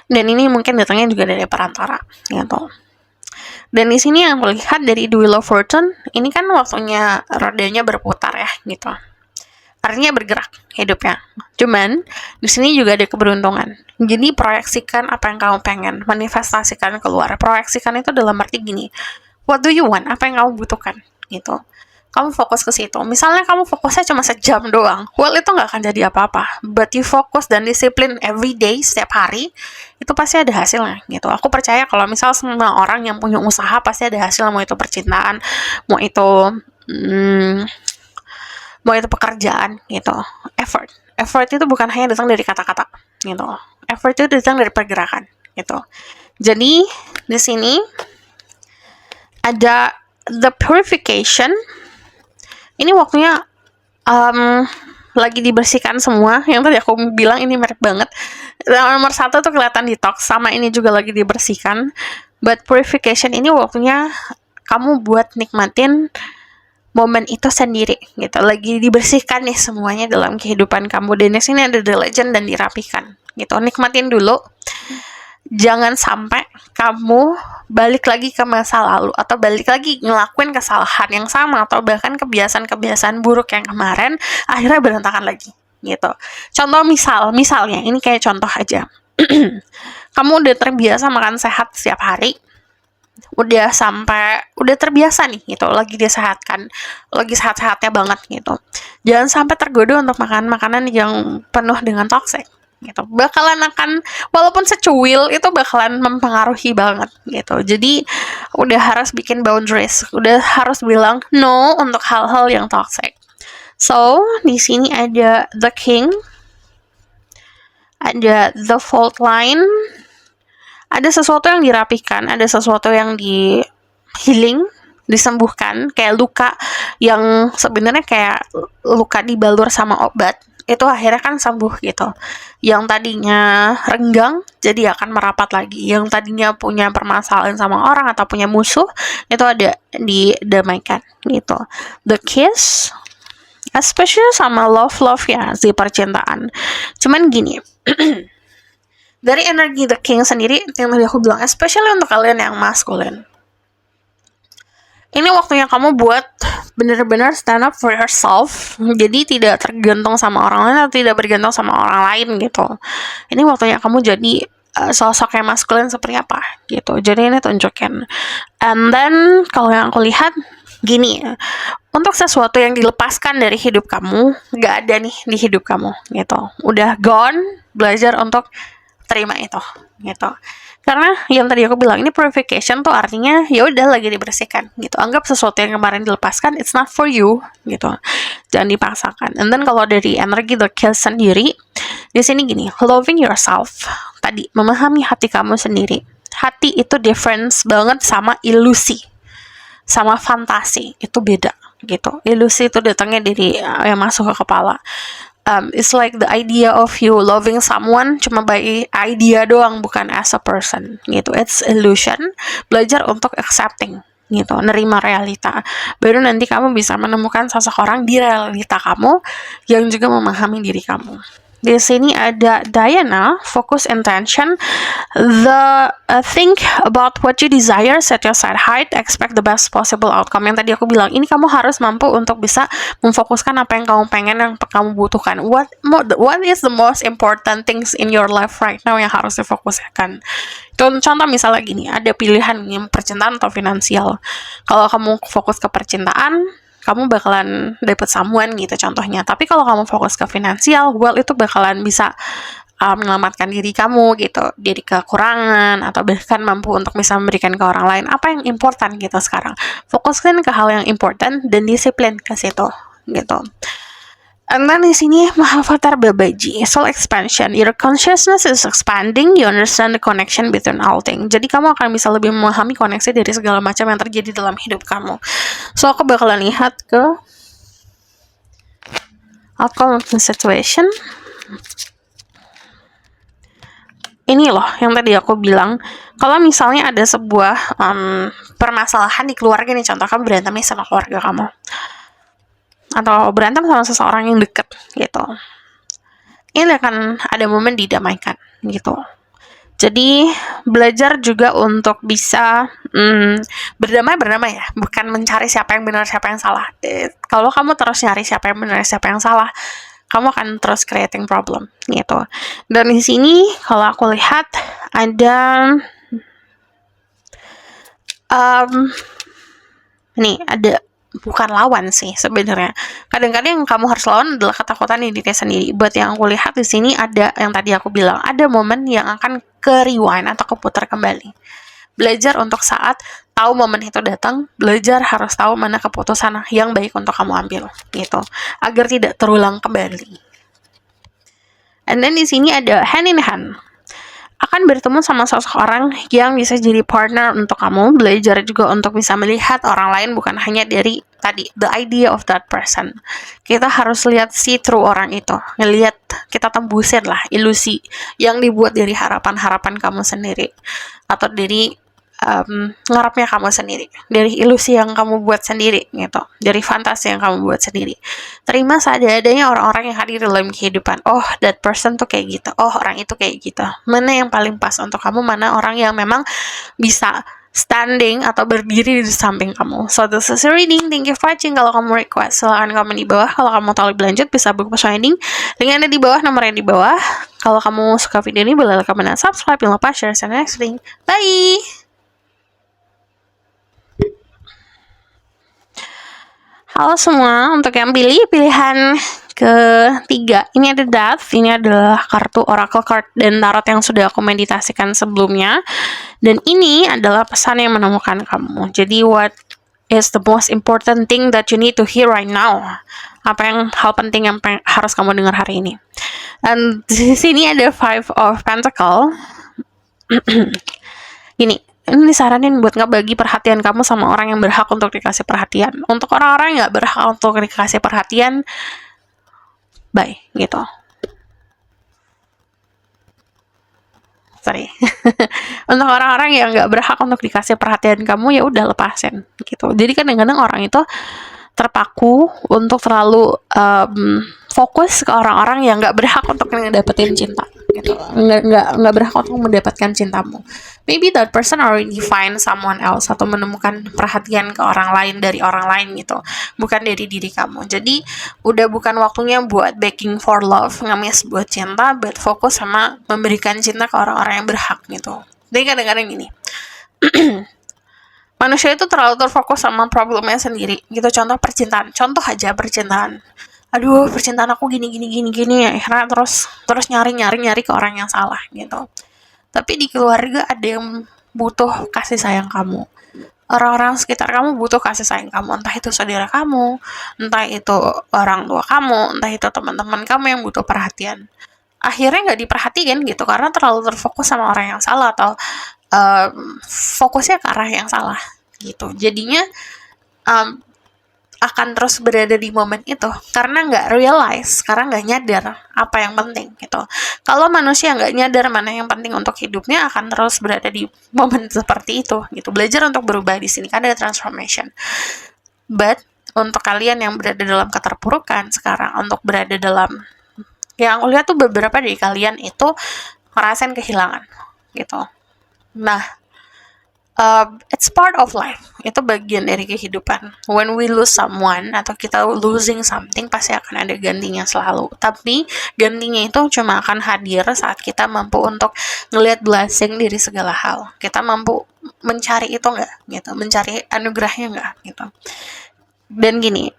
dan ini mungkin datangnya juga dari perantara gitu. Dan di sini yang melihat dari The Wheel of Fortune, ini kan waktunya rodanya berputar ya gitu, artinya bergerak hidupnya. Cuman di sini juga ada keberuntungan. Jadi proyeksikan apa yang kamu pengen, manifestasikan keluar. Proyeksikan itu dalam arti gini, what do you want, apa yang kamu butuhkan gitu. Kamu fokus ke situ. Misalnya kamu fokusnya cuma sejam doang, well itu nggak akan jadi apa-apa. But you fokus dan disiplin every day, setiap hari, itu pasti ada hasilnya gitu. Aku percaya kalau misal semua orang yang punya usaha pasti ada hasil, mau itu percintaan, mau itu pekerjaan gitu. Effort itu bukan hanya datang dari kata-kata gitu. Effort itu datang dari pergerakan gitu. Jadi di sini ada the purification. Ini waktunya lagi dibersihkan semua. Yang tadi aku bilang ini mirip banget. Nomor 1 tuh kelihatan detox, sama ini juga lagi dibersihkan. But purification ini waktunya kamu buat nikmatin momen itu sendiri gitu. Lagi dibersihkan nih semuanya dalam kehidupan kamu. Dan di sini ada the legend dan dirapikan gitu. Nikmatin dulu. Jangan sampai kamu balik lagi ke masa lalu, atau balik lagi ngelakuin kesalahan yang sama, atau bahkan kebiasaan-kebiasaan buruk yang kemarin akhirnya berantakan lagi gitu. Contoh misalnya ini kayak contoh aja. Kamu udah terbiasa makan sehat setiap hari, udah terbiasa nih gitu, lagi disehatkan, lagi sehat-sehatnya banget gitu. Jangan sampai tergoda untuk makan makanan yang penuh dengan toksik gitu. Bakalan akan, walaupun secuil, itu bakalan mempengaruhi banget gitu. Jadi udah harus bikin boundaries, udah harus bilang no untuk hal-hal yang toxic. So di sini ada the king, ada the fault line, ada sesuatu yang dirapikan, ada sesuatu yang di healing, disembuhkan, kayak luka yang sebenarnya kayak luka dibalur sama obat, itu akhirnya kan sembuh gitu. Yang tadinya renggang jadi akan merapat lagi. Yang tadinya punya permasalahan sama orang atau punya musuh, itu ada didamaikan gitu. The kiss, especially sama love ya, si percintaan. Cuman gini, dari energi the king sendiri, yang tadi aku bilang, especially untuk kalian yang maskulin, ini waktunya kamu buat benar-benar stand up for yourself. Jadi tidak tergantung sama orang lain atau tidak bergantung sama orang lain gitu. Ini waktunya kamu jadi sosok yang maskulin seperti apa gitu. Jadi ini tunjukin. And then kalau yang aku lihat gini, untuk sesuatu yang dilepaskan dari hidup kamu, gak ada nih di hidup kamu gitu. Udah gone, belajar untuk terima itu gitu. Karena yang tadi aku bilang, ini purification tuh artinya ya udah lagi dibersihkan gitu. Anggap sesuatu yang kemarin dilepaskan, it's not for you gitu. Jangan dipaksakan. And then kalau dari energi the kill sendiri, di sini gini, loving yourself. Tadi memahami hati kamu sendiri. Hati itu difference banget sama ilusi, sama fantasi, itu beda gitu. Ilusi itu datangnya dari yang masuk ke kepala. It's like the idea of you loving someone cuma by idea doang, bukan as a person gitu. It's illusion. Belajar untuk accepting gitu, nerima realita. Baru nanti kamu bisa menemukan seseorang di realita kamu yang juga memahami diri kamu. Di sini ada Diana, focus intention, think about what you desire, set your sight high, expect the best possible outcome. Yang tadi aku bilang, ini kamu harus mampu untuk bisa memfokuskan apa yang kamu pengen, yang kamu butuhkan. What is the most important things in your life right now yang harus difokuskan? Contoh misalnya gini, ada pilihan yang percintaan atau finansial. Kalau kamu fokus ke percintaan, kamu bakalan dapet someone gitu contohnya. Tapi kalau kamu fokus ke finansial, well itu bakalan bisa menyelamatkan diri kamu gitu, dari kekurangan, atau bahkan mampu untuk bisa memberikan ke orang lain. Apa yang important gitu sekarang? Fokuskan ke hal yang important dan disiplin ke situ gitu. And then di sini Mahavatar Babaji, soul expansion. Your consciousness is expanding. You understand the connection between all things. Jadi kamu akan bisa lebih memahami koneksi dari segala macam yang terjadi dalam hidup kamu. So aku bakalan lihat ke outcome of the situation. Ini loh yang tadi aku bilang, kalau misalnya ada sebuah permasalahan di keluarga nih, contoh kamu berantem nih sama keluarga kamu, atau berantem sama seseorang yang deket gitu, ini akan ada momen didamaikan gitu. Jadi belajar juga untuk bisa berdamai ya, bukan mencari siapa yang benar siapa yang salah. Kalau kamu terus nyari siapa yang benar siapa yang salah, kamu akan terus creating problem gitu. Dan di sini kalau aku lihat ada nih ada, bukan lawan sih sebenarnya. Kadang-kadang yang kamu harus lawan adalah ketakutan diri sendiri. Buat yang aku lihat di sini ada yang tadi aku bilang, ada momen yang akan ke rewind atau keputar kembali. Belajar untuk saat tahu momen itu datang, belajar harus tahu mana keputusan yang baik untuk kamu ambil gitu, agar tidak terulang kembali. And then di sini ada hand in hand. Akan bertemu sama seseorang yang bisa jadi partner untuk kamu, belajar juga untuk bisa melihat orang lain bukan hanya dari tadi, the idea of that person. Kita harus lihat see through orang itu, ngelihat, kita tembusin lah ilusi yang dibuat dari harapan-harapan kamu sendiri, atau dari ngarapnya kamu sendiri, dari ilusi yang kamu buat sendiri gitu, dari fantasi yang kamu buat sendiri. Terima seadanya orang-orang yang hadir dalam kehidupan. Oh, that person tuh kayak gitu, oh orang itu kayak gitu. Mana yang paling pas untuk kamu, mana orang yang memang bisa standing atau berdiri di samping kamu. So this is a reading. Thank you for watching. Kalau kamu request, silahkan komen di bawah. Kalau kamu tahu lebih lanjut, bisa book personal reading. Link ada di bawah, nomornya di bawah. Kalau kamu suka video ini, boleh like, comment, dan subscribe. Jangan lupa share dan next link. Bye. Halo semua, untuk yang pilih pilihan ketiga, ini ada Death. Ini adalah kartu Oracle Card dan Tarot yang sudah aku meditasikan sebelumnya. Dan ini adalah pesan yang menemukan kamu. Jadi what is the most important thing that you need to hear right now? Apa yang hal penting yang harus kamu dengar hari ini? Dan di sini ada Five of Pentacles. Ini disaranin buat ngebagi perhatian kamu sama orang yang berhak untuk dikasih perhatian. Untuk orang-orang yang gak berhak untuk dikasih perhatian, bye gitu. Sorry. Untuk orang-orang yang gak berhak untuk dikasih perhatian kamu, ya udah lepasin gitu. Jadi kadang-kadang orang itu terpaku untuk terlalu fokus ke orang-orang yang nggak berhak untuk dapetin cinta gitu, nggak berhak untuk mendapatkan cintamu. Maybe that person already find someone else atau menemukan perhatian ke orang lain dari orang lain gitu, bukan dari diri kamu. Jadi udah bukan waktunya buat begging for love, ngemis buat cinta, but fokus sama memberikan cinta ke orang-orang yang berhak gitu. Jadi kadang-kadang gini, manusia itu terlalu terfokus sama problemnya sendiri gitu. Contoh percintaan, contoh aja percintaan. Aduh, percintaan aku gini ya, karena terus nyari ke orang yang salah gitu. Tapi di keluarga ada yang butuh kasih sayang kamu. Orang-orang sekitar kamu butuh kasih sayang kamu, entah itu saudara kamu, entah itu orang tua kamu, entah itu teman-teman kamu yang butuh perhatian. Akhirnya nggak diperhatiin gitu karena terlalu terfokus sama orang yang salah atau fokusnya ke arah yang salah gitu. Jadinya akan terus berada di momen itu karena nggak realize, karena nggak nyadar apa yang penting gitu. Kalau manusia nggak nyadar mana yang penting untuk hidupnya, akan terus berada di momen seperti itu gitu. Belajar untuk berubah di sini kan ada transformation. But untuk kalian yang berada dalam keterpurukan sekarang, untuk berada dalam, yang aku lihat tuh beberapa dari kalian itu ngerasain kehilangan gitu. Nah, it's part of life. Itu bagian dari kehidupan. When we lose someone atau kita losing something, pasti akan ada gantinya selalu. Tapi gantinya itu cuma akan hadir saat kita mampu untuk ngelihat blessing dari segala hal. Kita mampu mencari itu nggak gitu, mencari anugerahnya nggak gitu. Dan gini,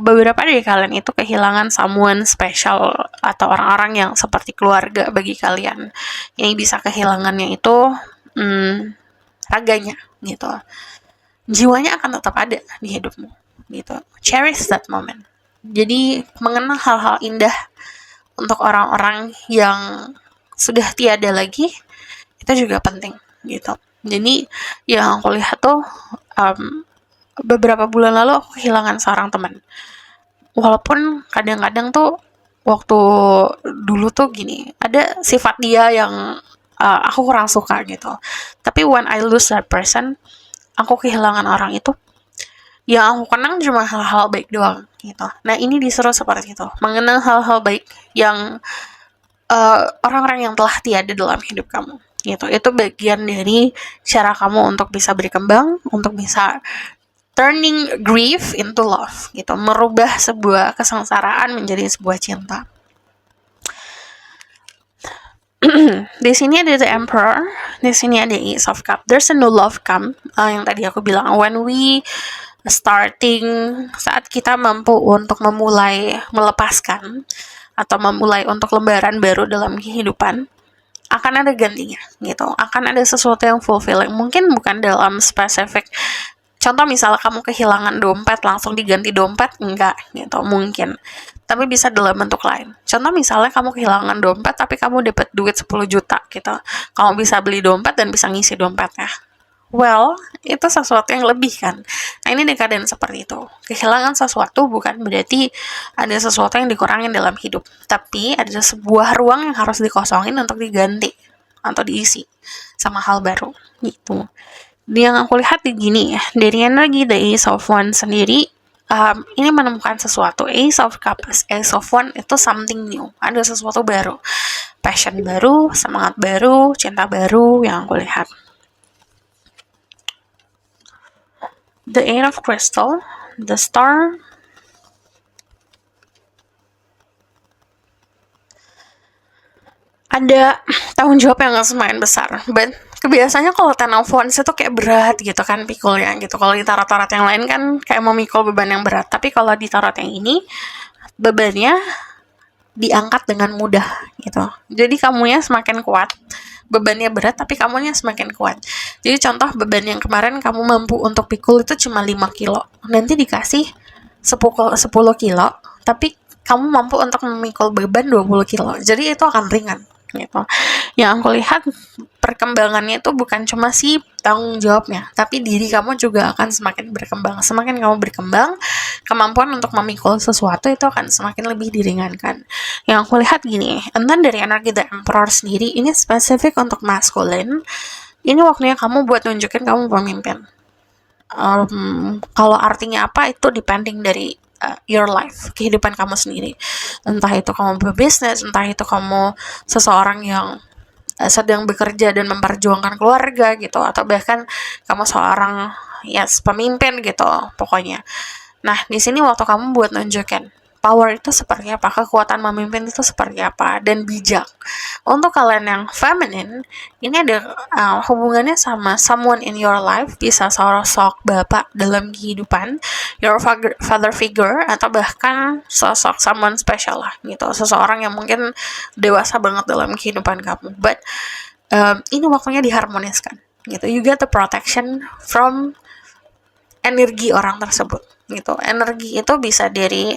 beberapa dari kalian itu kehilangan someone special atau orang-orang yang seperti keluarga bagi kalian. Yang bisa kehilangannya itu raganya gitu, jiwanya akan tetap ada di hidupmu gitu. Cherish that moment Jadi mengenang hal-hal indah untuk orang-orang yang sudah tiada lagi itu juga penting gitu. Jadi yang aku lihat tuh beberapa bulan lalu aku kehilangan seorang teman. Walaupun kadang-kadang tuh waktu dulu tuh gini, ada sifat dia yang aku kurang suka gitu. Tapi when I lose that person, aku kehilangan orang itu, yang aku kenang cuma hal-hal baik doang gitu. Nah ini disuruh seperti itu, mengenang hal-hal baik yang orang-orang yang telah tiada dalam hidup kamu gitu. Itu bagian dari cara kamu untuk bisa berkembang, untuk bisa turning grief into love gitu, merubah sebuah kesengsaraan menjadi sebuah cinta. Di sini ada the Emperor, di sini ada Ace of Cups. There's a new love come, yang tadi aku bilang, when we starting, saat kita mampu untuk memulai melepaskan atau memulai untuk lembaran baru dalam kehidupan, akan ada gantinya gitu, akan ada sesuatu yang fulfilling. Mungkin bukan dalam spesifik, contoh misalnya kamu kehilangan dompet langsung diganti dompet, enggak gitu mungkin, tapi bisa dalam bentuk lain. Contoh misalnya kamu kehilangan dompet tapi kamu dapat duit 10 juta gitu, kamu bisa beli dompet dan bisa ngisi dompetnya. Well, itu sesuatu yang lebih kan. Nah ini dekaden seperti itu. Kehilangan sesuatu bukan berarti ada sesuatu yang dikurangin dalam hidup, tapi ada sebuah ruang yang harus dikosongin untuk diganti atau diisi sama hal baru gitu. Yang aku lihat di gini ya, dari energi the Ace of Wands sendiri, ini menemukan sesuatu. Ace of Cups, Ace of Wands itu something new, ada sesuatu baru, passion baru, semangat baru, cinta baru yang aku lihat. The Eight of Crystal, the Star, ada tanggung jawab yang semakin besar. But kebiasaannya kalau Ten of Wands itu kayak berat gitu kan pikulnya gitu. Kalau di tarot-tarot yang lain kan kayak memikul beban yang berat. Tapi kalau di tarot yang ini, bebannya diangkat dengan mudah gitu. Jadi kamunya semakin kuat. Bebannya berat tapi kamunya semakin kuat. Jadi contoh beban yang kemarin kamu mampu untuk pikul itu cuma 5 kilo. Nanti dikasih 10 kilo, tapi kamu mampu untuk memikul beban 20 kilo. Jadi itu akan ringan gitu. Yang aku lihat perkembangannya itu bukan cuma si tanggung jawabnya, tapi diri kamu juga akan semakin berkembang. Semakin kamu berkembang, kemampuan untuk memikul sesuatu itu akan semakin lebih diringankan. Yang aku lihat gini, enten dari energi The Emperor sendiri, ini spesifik untuk maskulin. Ini waktunya kamu buat nunjukin kamu pemimpin. Kalau artinya apa itu depending dari your life, kehidupan kamu sendiri. Entah itu kamu berbisnis, entah itu kamu seseorang yang sedang bekerja dan memperjuangkan keluarga gitu, atau bahkan kamu seorang pemimpin gitu pokoknya. Nah di sini waktu kamu buat nunjukin power itu seperti apa, kekuatan memimpin itu seperti apa, dan bijak. Untuk kalian yang feminine, ini ada hubungannya sama someone in your life, bisa sosok bapak dalam kehidupan, your father figure, atau bahkan sosok someone special lah gitu, seseorang yang mungkin dewasa banget dalam kehidupan kamu. But ini waktunya diharmoniskan gitu. You get the protection from energi orang tersebut gitu. Energi itu bisa dari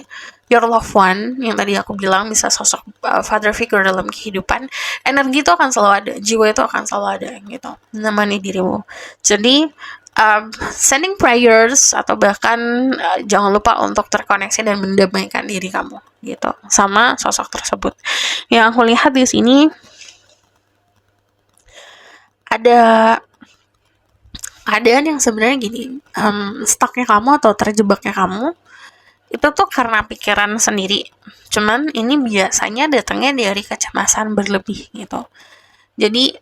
your loved one, yang tadi aku bilang bisa sosok father figure dalam kehidupan. Energi itu akan selalu ada, jiwa itu akan selalu ada gitu, menemani dirimu. Jadi sending prayers, atau bahkan jangan lupa untuk terkoneksi dan mendamaikan diri kamu gitu sama sosok tersebut. Yang aku lihat di sini ada keadaan yang sebenarnya gini, stucknya kamu atau terjebaknya kamu itu tuh karena pikiran sendiri. Cuman ini biasanya datangnya dari kecemasan berlebih gitu. Jadi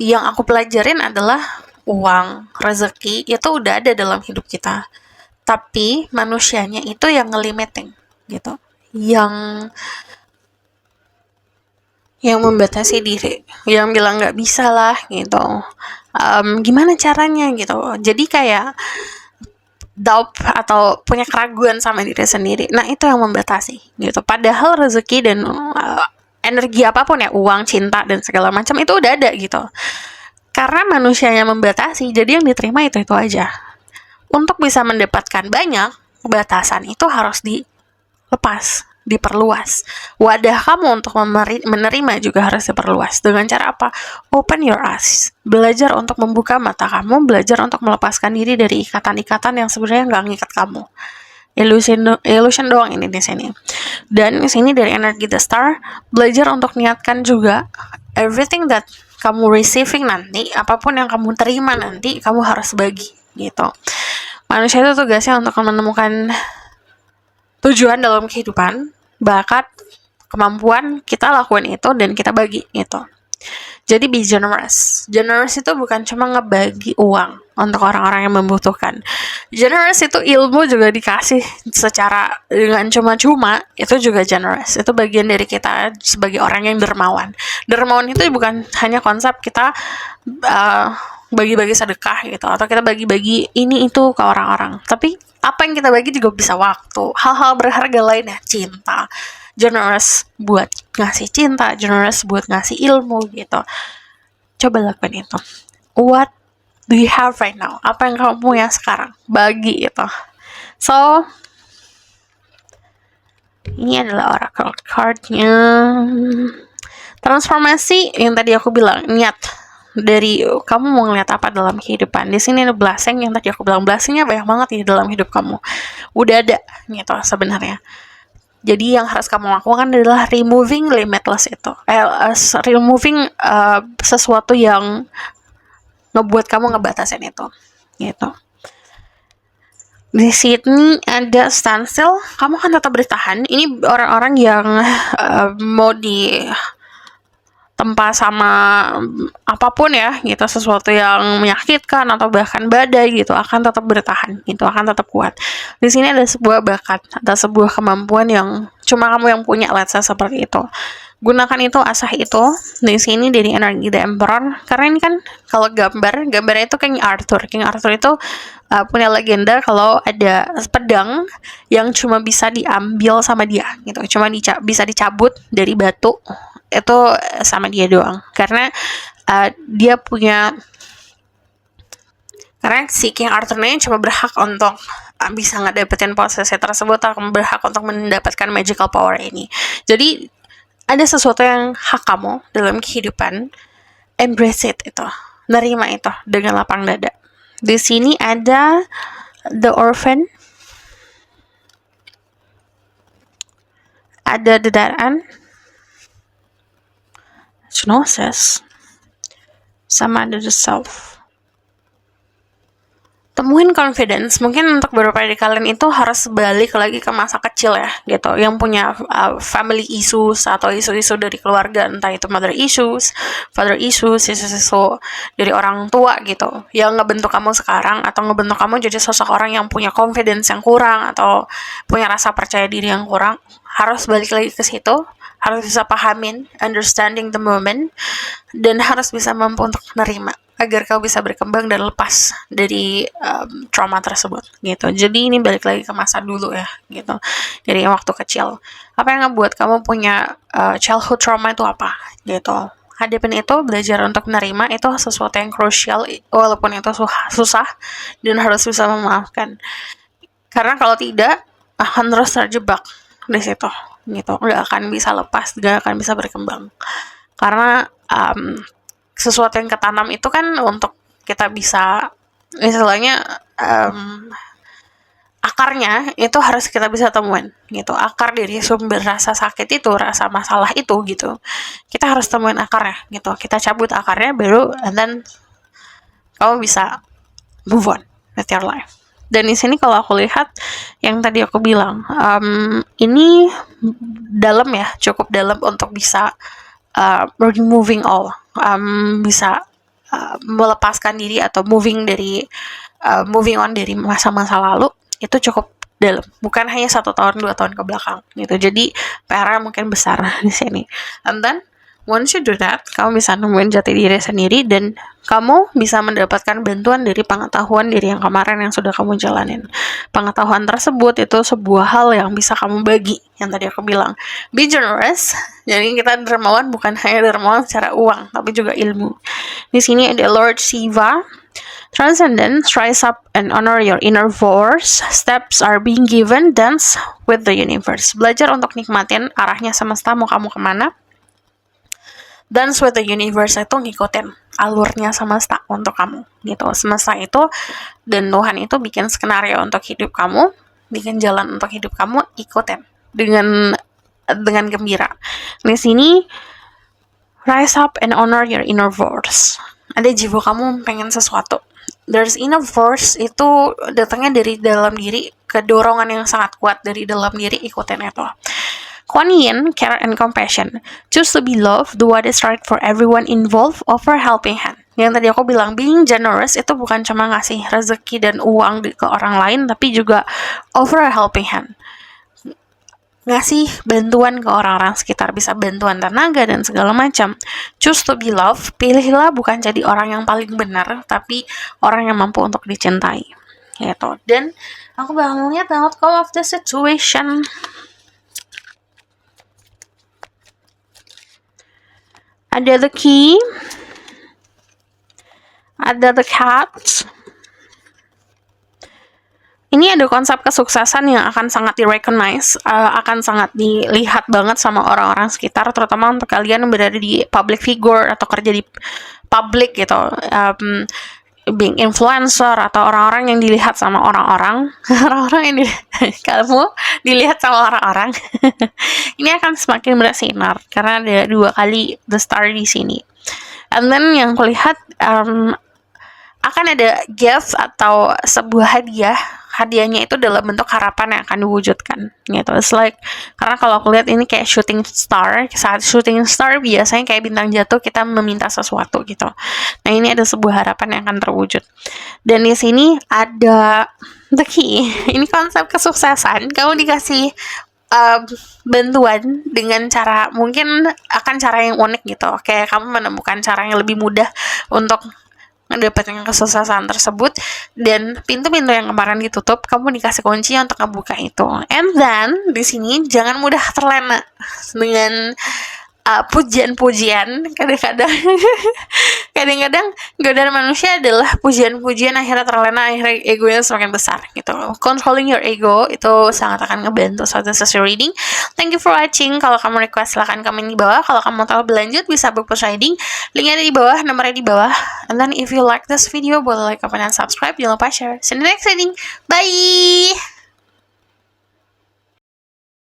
yang aku pelajarin adalah uang, rezeki itu udah ada dalam hidup kita. Tapi manusianya itu yang ngelimiting gitu. Yang membatasi diri, yang bilang nggak bisa lah gitu. Gimana caranya gitu. Jadi kayak doubt atau punya keraguan sama diri sendiri. Nah itu yang membatasi gitu. Padahal rezeki dan energi apapun ya, uang, cinta dan segala macam itu udah ada gitu. Karena manusia yang membatasi, jadi yang diterima itu aja. Untuk bisa mendapatkan banyak, batasan itu harus dilepas, diperluas. Wadah kamu untuk menerima juga harus diperluas. Dengan cara apa? Open your eyes. Belajar untuk membuka mata kamu, belajar untuk melepaskan diri dari ikatan-ikatan yang sebenarnya nggak ngikat kamu. Illusion doang ini di sini. Dan di sini dari energi The Star, belajar untuk niatkan juga everything that kamu receiving nanti, apapun yang kamu terima nanti, kamu harus bagi gitu. Manusia itu tugasnya untuk menemukan tujuan dalam kehidupan, bakat, kemampuan, kita lakuin itu dan kita bagi gitu. Jadi be generous. Generous itu bukan cuma ngebagi uang untuk orang-orang yang membutuhkan. Generous itu ilmu juga dikasih secara dengan cuma-cuma, itu juga generous. Itu bagian dari kita sebagai orang yang dermawan. Dermawan itu bukan hanya konsep kita bagi-bagi sedekah gitu, atau kita bagi-bagi ini itu ke orang-orang. Tapi apa yang kita bagi juga bisa waktu, hal-hal berharga lainnya, cinta. Generous buat ngasih cinta, generous buat ngasih ilmu gitu. Coba lakukan itu. What do you have right now? Apa yang kamu punya sekarang? Bagi itu. So, ini adalah oracle card-nya. Transformasi yang tadi aku bilang, niat dari kamu mau ngeliat apa dalam kehidupan. Di sini ada blessing yang tadi aku bilang, blessingnya banyak banget di dalam hidup kamu. Udah ada gitu sebenarnya. Jadi yang harus kamu lakukan adalah removing limitless itu. Removing sesuatu yang ngebuat kamu ngebatasin itu. Gitu. Di sini ada standstill, kamu kan tetap bertahan. Ini orang-orang yang mau di tempat sama apapun ya gitu, sesuatu yang menyakitkan atau bahkan badai gitu, akan tetap bertahan gitu, akan tetap kuat. Di sini ada sebuah bakat, ada sebuah kemampuan yang cuma kamu yang punya, let's say seperti itu. Gunakan itu, asah itu. Di sini dari energi The Emperor, karena ini kan kalau gambarnya itu King Arthur. King Arthur itu punya legenda kalau ada pedang yang cuma bisa diambil sama dia gitu, cuma bisa dicabut dari batu itu sama dia doang, karena dia punya, karena si King Arthur ini cuma berhak untuk bisa ngedapetin posisi tersebut, atau berhak untuk mendapatkan magical power ini. Jadi ada sesuatu yang hak kamu dalam kehidupan, embrace it itu, nerima itu dengan lapang dada. Di sini ada The Orphan, ada The Dead-End, Gnosis, sama ada The Self. Temuin confidence. Mungkin untuk beberapa dari kalian itu harus balik lagi ke masa kecil ya gitu, yang punya family issues atau isu-isu dari keluarga, entah itu mother issues, father issues, isu-isu dari orang tua gitu, yang ngebentuk kamu sekarang, atau ngebentuk kamu jadi sosok orang yang punya confidence yang kurang atau punya rasa percaya diri yang kurang. Harus balik lagi ke situ, harus bisa pahamin, understanding the moment, dan harus bisa mampu untuk menerima agar kau bisa berkembang dan lepas dari trauma tersebut gitu. Jadi ini balik lagi ke masa dulu ya gitu, dari waktu kecil. Apa yang ngebuat kamu punya childhood trauma itu apa gitu. Hadapin itu, belajar untuk menerima itu sesuatu yang krusial, walaupun itu susah, dan harus bisa memaafkan. Karena kalau tidak akan terus terjebak di situ gitu, nggak akan bisa lepas, nggak akan bisa berkembang. Karena sesuatu yang ketanam itu kan untuk kita bisa, istilahnya akarnya itu harus kita bisa temuin gitu. Akar dari sumber rasa sakit itu, rasa masalah itu gitu, kita harus temuin akarnya gitu. Kita cabut akarnya baru, and then kamu bisa move on with your life. Dan di sini kalau aku lihat yang tadi aku bilang, ini dalam ya, cukup dalam untuk bisa removing all, bisa melepaskan diri atau moving on dari masa-masa lalu, itu cukup dalam, bukan hanya 1 tahun 2 tahun ke belakang gitu. Jadi PR mungkin besar di sini. And then once you do that, kamu bisa nemuin jati diri sendiri, dan kamu bisa mendapatkan bantuan dari pengetahuan diri yang kemarin yang sudah kamu jalanin. Pengetahuan tersebut itu sebuah hal yang bisa kamu bagi, yang tadi aku bilang. Be generous. Jadi kita dermawan bukan hanya dermawan secara uang, tapi juga ilmu. Di sini ada Lord Shiva, Transcendence, rise up and honor your inner force. Steps are being given, dance with the universe. Belajar untuk nikmatin arahnya semesta, mau kamu kemana. Dance with the universe itu ngikutin alurnya semesta untuk kamu gitu. Semesta itu dan Tuhan itu bikin skenario untuk hidup kamu, bikin jalan untuk hidup kamu, ikutin dengan gembira. Di sini rise up and honor your inner force. Ada jiwa kamu pengen sesuatu. There's inner force itu datangnya dari dalam diri, kedorongan yang sangat kuat dari dalam diri, ikutin itu. Kuan Yin, care and compassion. Choose to be loved, do what is right for everyone involved, offer helping hand. Yang tadi aku bilang, being generous itu bukan cuma ngasih rezeki dan uang ke orang lain, tapi juga offer a helping hand. Ngasih bantuan ke orang-orang sekitar, bisa bantuan tenaga dan segala macam. Choose to be loved, pilihlah bukan jadi orang yang paling benar, tapi orang yang mampu untuk dicintai. Gitu. Dan aku bakal lihat the outcome of the situation. Ada the key, ada the cat. Ini ada konsep kesuksesan yang akan sangat di-recognize, akan sangat dilihat banget sama orang-orang sekitar, terutama untuk kalian yang berada di public figure atau kerja di public gitu, being influencer atau orang-orang yang dilihat sama orang-orang, orang-orang yang kamu dilihat sama orang-orang. Ini akan semakin bersinar karena ada 2 kali the star di sini. And then yang kulihat akan ada gift atau sebuah hadiah. Hadiahnya itu dalam bentuk harapan yang akan diwujudkan gitu. It's like, karena kalau aku lihat ini kayak shooting star. Saat shooting star biasanya kayak bintang jatuh, kita meminta sesuatu gitu. Nah, ini ada sebuah harapan yang akan terwujud. Dan di sini ada the key. Ini konsep kesuksesan. Kamu dikasih bantuan dengan cara, mungkin akan cara yang unik gitu. Kayak kamu menemukan cara yang lebih mudah untuk mendapatkan kesuksesan tersebut, dan pintu-pintu yang kemarin ditutup kamu dikasih kunci untuk ngebuka itu. And then di sini jangan mudah terlena dengan pujian-pujian. Kadang-kadang godaan manusia adalah pujian-pujian, akhirnya terlena, akhirnya egonya semakin besar gitu. Controlling your ego itu sangat akan ngebantu. So this is your reading. Thank you for watching. Kalau kamu request silahkan komen di bawah. Kalau kamu tahu berlanjut bisa book push reading, linknya ada di bawah, nomornya di bawah. And then if you like this video, boleh like, comment, dan subscribe. Jangan lupa share. See you in the next reading. Bye.